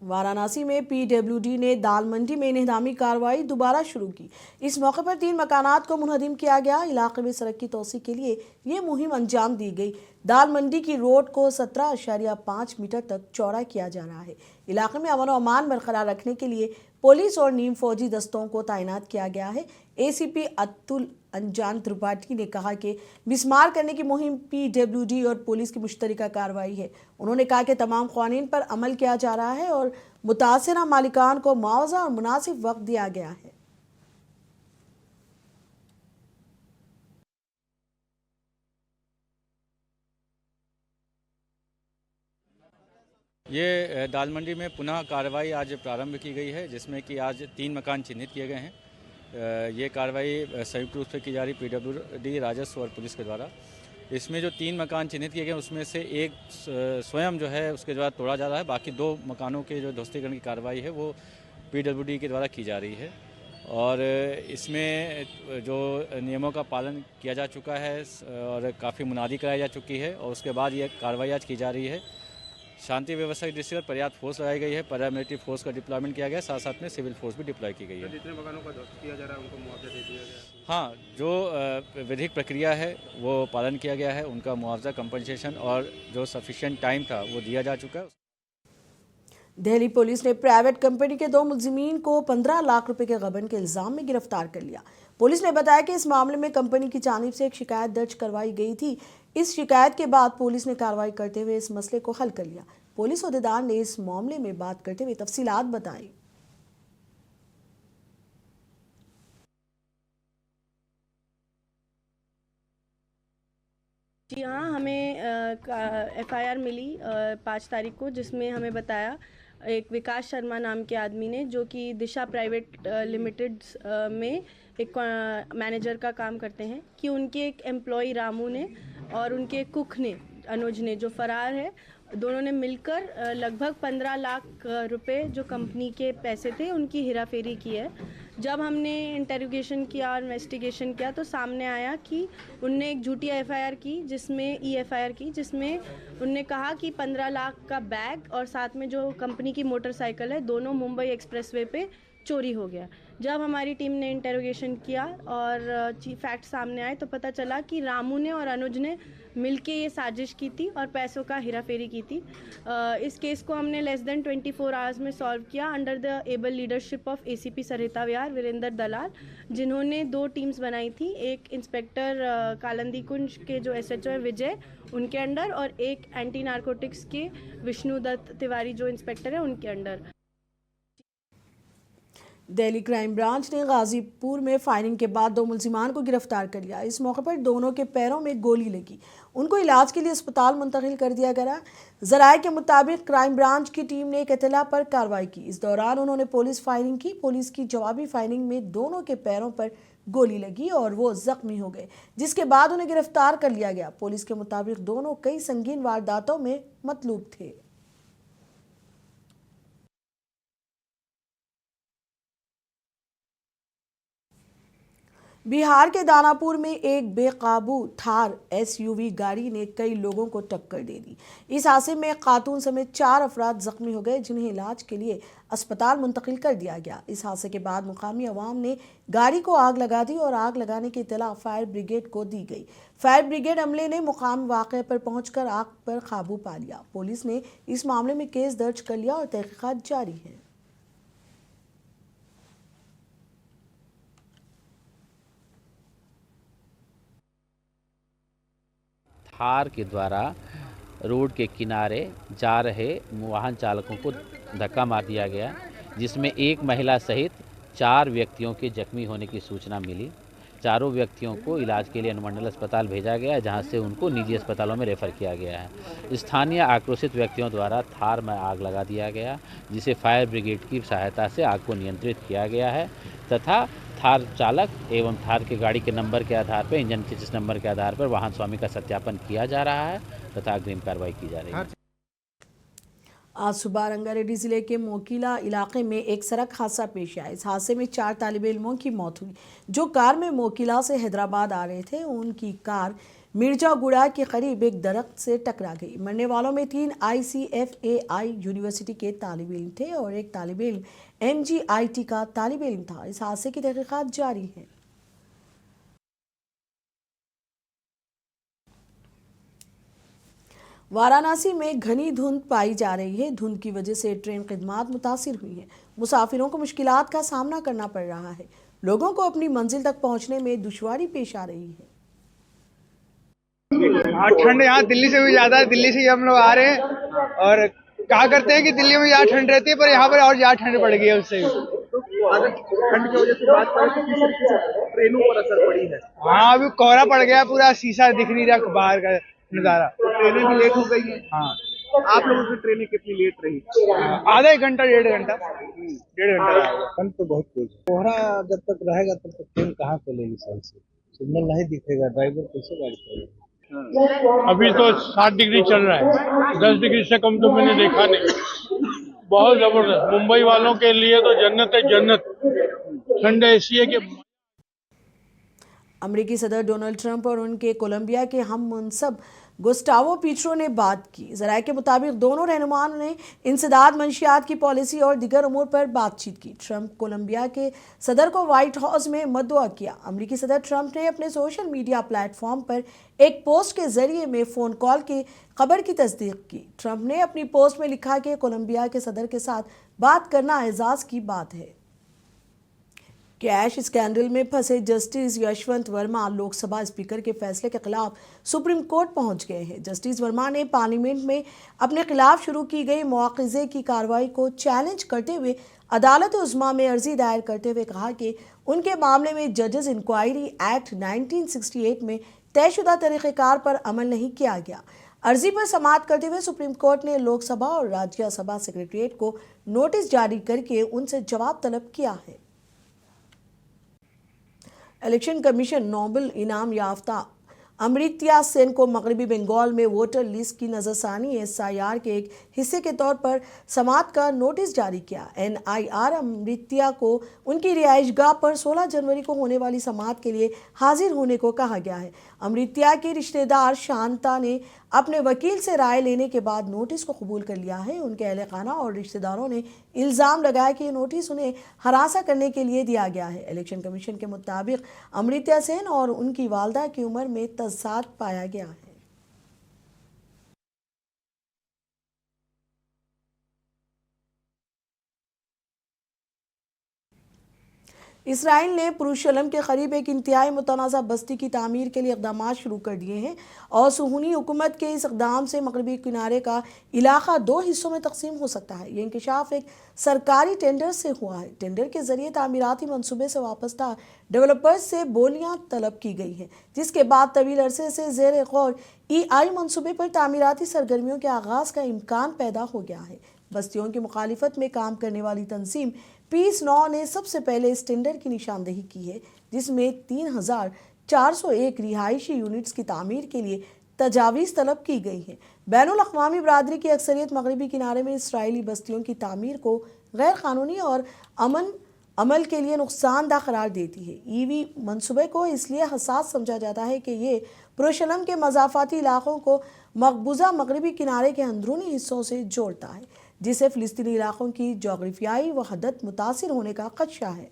वाराणसी में पीडब्ल्यूडी ने दाल मंडी में इन्हदामी कार्रवाई दोबारा शुरू की। इस मौके पर 3 मकानात को मुनहदिम किया गया। इलाके में सड़क की तोसी के लिए ये मुहिम अंजाम दी गई। दाल मंडी की रोड को 17.5 मीटर तक चौड़ा किया जा रहा है। इलाके में अमन और अमान बरकरार रखने के लिए पुलिस और नीम फौजी दस्तों को तैनात किया गया है। एसीपी अतुल अंजान त्रिपाठी ने कहा कि मिसमार करने की मुहिम पीडब्ल्यूडी और पुलिस की मुश्तरका कार्रवाई है। उन्होंने कहा कि तमाम कानून पर अमल किया जा रहा है और मुतासिरा मालिकान को मुआवजा और मुनासिब वक्त दिया गया है। ये दाल मंडी में पुनः कार्रवाई आज प्रारंभ की गई है, जिसमें कि आज 3 मकान चिन्हित किए गए हैं। ये कार्रवाई संयुक्त रूप से की जा रही पीडब्ल्यूडी, राजस्व और पुलिस के द्वारा। इसमें जो 3 मकान चिन्हित किए गए उसमें से एक स्वयं जो है उसके द्वारा तोड़ा जा रहा है। बाकी 2 मकानों के जो ध्वस्तीकरण की कार्रवाई है वो पीडब्ल्यूडी के द्वारा की जा रही है और इसमें जो नियमों का पालन किया जा चुका है और काफ़ी मुनादी कराई जा चुकी है और उसके बाद ये कार्रवाई आज की जा रही है। शांति व्यवस्था की दृष्टि से पर्याप्त फोर्स लगाई गई है, पैरामिलिट्री फोर्स का डिप्लॉयमेंट किया गया, साथ साथ में सिविल फोर्स भी डिप्लॉय की गई है। जितने मकानों का ध्वस्त किया जा रहा है उनको मुआवजा दे दिया गया। हाँ, जो विधिक प्रक्रिया है वो पालन किया गया है, उनका मुआवजा, कंपनसेशन और जो सफिशिएंट टाइम था वो दिया जा चुका है। दिल्ली पुलिस ने प्राइवेट कंपनी के 2 मुलजिमीन को 15 लाख रुपए के गबन के इल्जाम में गिरफ्तार कर लिया। पुलिस ने बताया कि इस मामले में कंपनी की जानिब से एक शिकायत दर्ज करवाई गई थी। इस शिकायत के बाद पुलिस ने कार्रवाई करते हुए इस मसले को हल कर लिया। पुलिस अहदेदार ने इस मामले में बात करते हुए तफसीलात बताई। जी हाँ, हमें FIR मिली 5 तारीख को, जिसमें हमें बताया एक विकास शर्मा नाम के आदमी ने, जो कि दिशा प्राइवेट लिमिटेड में एक मैनेजर का काम करते हैं, कि उनके एक एम्प्लॉय रामू ने और उनके एक कुक ने, अनुज ने, जो फरार है, दोनों ने मिलकर लगभग 15 लाख रुपए जो कंपनी के पैसे थे उनकी हेराफेरी की है। जब हमने इंटेरोगेशन किया और इन्वेस्टिगेशन किया तो सामने आया कि उनने एक झूठी FIR की, जिसमें EFIR की, जिसमें उनने कहा कि 15 लाख का बैग और साथ में जो कंपनी की मोटरसाइकिल है, दोनों मुंबई एक्सप्रेसवे पे चोरी हो गया। जब हमारी टीम ने इंटेरोगेशन किया और फैक्ट सामने आए तो पता चला कि रामू ने और अनुज ने मिलके ये साजिश की थी और पैसों का हेराफेरी की थी। इस केस को हमने लेस देन 24 आवर्स में सॉल्व किया under the able leadership of ACP सरिता विहार वीरेंद्र दलाल, जिन्होंने 2 टीम्स बनाई थी। एक इंस्पेक्टर कालंदी कुंज के जो SHO है विजय, उनके अंडर, और एक एंटी नारकोटिक्स के विष्णु दत्त तिवारी जो इंस्पेक्टर है, उनके अंडर। दिल्ली क्राइम ब्रांच ने गाजीपुर में फायरिंग के बाद 2 मुलजिमान को गिरफ्तार कर लिया। इस मौके पर दोनों के पैरों में गोली लगी। उनको इलाज के लिए अस्पताल मुंतकिल कर दिया गया। जराये के मुताबिक क्राइम ब्रांच की टीम ने एक इत्तला पर कार्रवाई की। इस दौरान उन्होंने पुलिस फायरिंग की। पुलिस की जवाबी फायरिंग में दोनों के पैरों पर गोली लगी और वो जख्मी हो गए, जिसके बाद उन्हें गिरफ्तार कर लिया गया। पुलिस के मुताबिक दोनों कई संगीन वारदातों में मतलूब थे। बिहार के दानापुर में एक बेकाबू थार SUV गाड़ी ने कई लोगों को टक्कर दे दी। इस हादसे में एक खातून समेत 4 अफराद जख्मी हो गए, जिन्हें इलाज के लिए अस्पताल मुंतकिल कर दिया गया। इस हादसे के बाद मुकामी अवाम ने गाड़ी को आग लगा दी और आग लगाने की इत्तला फायर ब्रिगेड को दी गई। फायर ब्रिगेड अमले ने मुकाम वाक़े पर पहुंचकर आग पर काबू पा लिया। पुलिस ने इस मामले में केस दर्ज कर लिया और तहकीकात जारी है। थार के द्वारा रोड के किनारे जा रहे वाहन चालकों को धक्का मार दिया गया, जिसमें एक महिला सहित 4 व्यक्तियों के जख्मी होने की सूचना मिली। चारों व्यक्तियों को इलाज के लिए अनुमंडल अस्पताल भेजा गया, जहां से उनको निजी अस्पतालों में रेफर किया गया है। स्थानीय आक्रोशित व्यक्तियों द्वारा थार में आग लगा दिया गया, जिसे फायर ब्रिगेड की सहायता से आग को नियंत्रित किया गया है तथा थार चालक एवं थार के गाड़ी के नंबर के आधार पर, इंजन के जिस नंबर के आधार पर वाहन स्वामी का सत्यापन किया जा रहा है तथा अग्रिम कार्रवाई की जा रही है। आज सुबह रंगारेड्डी जिले के मोकीला इलाके में एक सड़क हादसा पेश आया। इस हादसे में 4 तालिब इल्मों की मौत हुई जो कार में मोकीला से हैदराबाद आ रहे थे। उनकी कार मिर्जागुड़ा के करीब एक दरख्त से टकरा गई। मरने वालों में 3 ICFAI यूनिवर्सिटी के तालिब इल्म थे और एक तालिब इल्म MGIT का तालिब इल्म था। इस हादसे की तहकीकात जारी है। वाराणसी में घनी धुंध पाई जा रही है। धुंध की वजह से ट्रेन खिदमात मुतासिर हुई हैं। मुसाफिरों को मुश्किलात का सामना करना पड़ रहा है। लोगों को अपनी मंजिल तक पहुंचने में दुश्वारी पेश आ रही है। ठंड यहाँ दिल्ली से भी ज्यादा है। दिल्ली से ही हम लोग आ रहे हैं और कहा करते हैं कि दिल्ली में यहाँ ठंड रहती है, पर यहाँ पर और ज्यादा ठंड पड़ गई है उससे। ठंड की वजह से बात करें तो किस तरीके से ट्रेनों पर असर पड़ी है? हाँ, अभी कोहरा पड़ गया, पूरा शीशा दिख नहीं रहा बाहर का नजारा। ट्रेनें भी लेट हो गई हैं। हाँ, आप लोगों की ट्रेनें कितनी लेट रही? आधा एक घंटा, डेढ़ घंटा रहेगा। ठंड तो बहुत तेज। कोहरा जब तक रहेगा तब तक ट्रेन कहाँ चलेगी सही से? सिग्नल नहीं दिखेगा, ड्राइवर कैसे गाड़ी चलेगा? अभी तो 60 डिग्री चल रहा है, 10 डिग्री से कम तो मैंने देखा नहीं। बहुत जबरदस्त। मुंबई वालों के लिए तो जन्नत है, जन्नत। ठंड ऐसी है कि अमेरिकी सदर डोनाल्ड ट्रंप और उनके कोलंबिया के हम मुंसब गुस्टावो पेट्रो ने बात की। ज़राए के मुताबिक दोनों रहनुमाओं ने इंसदाद मंशियात की पॉलिसी और दीगर उमूर पर बातचीत की। ट्रंप कोलंबिया के सदर को व्हाइट हाउस में मददुआ किया। अमेरिकी सदर ट्रंप ने अपने सोशल मीडिया प्लेटफॉर्म पर एक पोस्ट के जरिए में फ़ोन कॉल की खबर की तस्दीक की। ट्रंप ने अपनी पोस्ट में लिखा कि कोलंबिया के सदर के साथ बात करना एजाज़ की बात है। कैश स्कैंडल में फंसे जस्टिस यशवंत वर्मा लोकसभा स्पीकर के फैसले के खिलाफ सुप्रीम कोर्ट पहुंच गए हैं। जस्टिस वर्मा ने पार्लियामेंट में अपने खिलाफ शुरू की गई मुआवजे की कार्रवाई को चैलेंज करते हुए अदालत उज़्मा में अर्जी दायर करते हुए कहा कि उनके मामले में जजेस इंक्वायरी एक्ट 1968 में तयशुदा तरीक़ेकार पर अमल नहीं किया गया। अर्जी पर समाअत करते हुए सुप्रीम कोर्ट ने लोकसभा और राज्यसभा सेक्रेटरीट को नोटिस जारी करके उनसे जवाब तलब किया है। इलेक्शन कमीशन नोबेल इनाम याफ्ता अमृत्या सेन को मगरबी बंगाल में वोटर लिस्ट की नजरसानी SIR के एक हिस्से के तौर पर समाअत का नोटिस जारी किया। NIR अमृत्या को उनकी रिहाइशगाह पर 16 जनवरी को होने वाली समाअत के लिए हाजिर होने को कहा गया है। अमृत्या के रिश्तेदार शांता ने अपने वकील से राय लेने के बाद नोटिस को कबूल कर लिया है। उनके अहले खाना और रिश्तेदारों ने इल्ज़ाम लगाया कि ये नोटिस उन्हें हरासा करने के लिए दिया गया है। इलेक्शन कमीशन के मुताबिक अमृत्या सेन और उनकी वालदा की उम्र में तज़ाद पाया गया है। इसराइल ने पुरुशलम के करीब एक इंतहाई मुतनाज़ा बस्ती की तामीर के लिए इक़दाम शुरू कर दिए हैं और सुहूनी हुकूमत के इस इक़दाम से मगरबी किनारे का इलाका 2 हिस्सों में तकसीम हो सकता है। ये इंकशाफ एक सरकारी टेंडर से हुआ है। टेंडर के जरिए तामीराती मनसूबे से वाबस्ता डेवलपर्स से बोलियां तलब की गई हैं, जिसके बाद तवील अरसे से ज़ेर गौर EI मनसूबे पर तामीराती सरगर्मियों के आगाज़ का इम्कान पैदा हो गया है। बस्तियों की मुखालिफत में काम करने वाली तंजीम पीस नौ ने सबसे पहले इस टेंडर की निशानदेही की है, जिसमें 3401 रिहायशी यूनिट्स की तामीर के लिए तजावीज़ तलब की गई हैं। बैनुल अक़वामी बरादरी की अक्सरियत मगरबी किनारे में इसराइली बस्तियों की तामीर को गैर कानूनी और अमल के लिए नुकसानदा करार देती है। EV मनसूबे को इसलिए हसास समझा जाता है कि ये पुरुशलम के मज़ाफ़ाती इलाकों को मकबूजा मगरबी किनारे के अंदरूनी हिस्सों से जोड़ता है, जिससे फ़िलिस्तीनी इलाकों की जोग्राफियाई वहदत मुतासिर होने का खदशा है।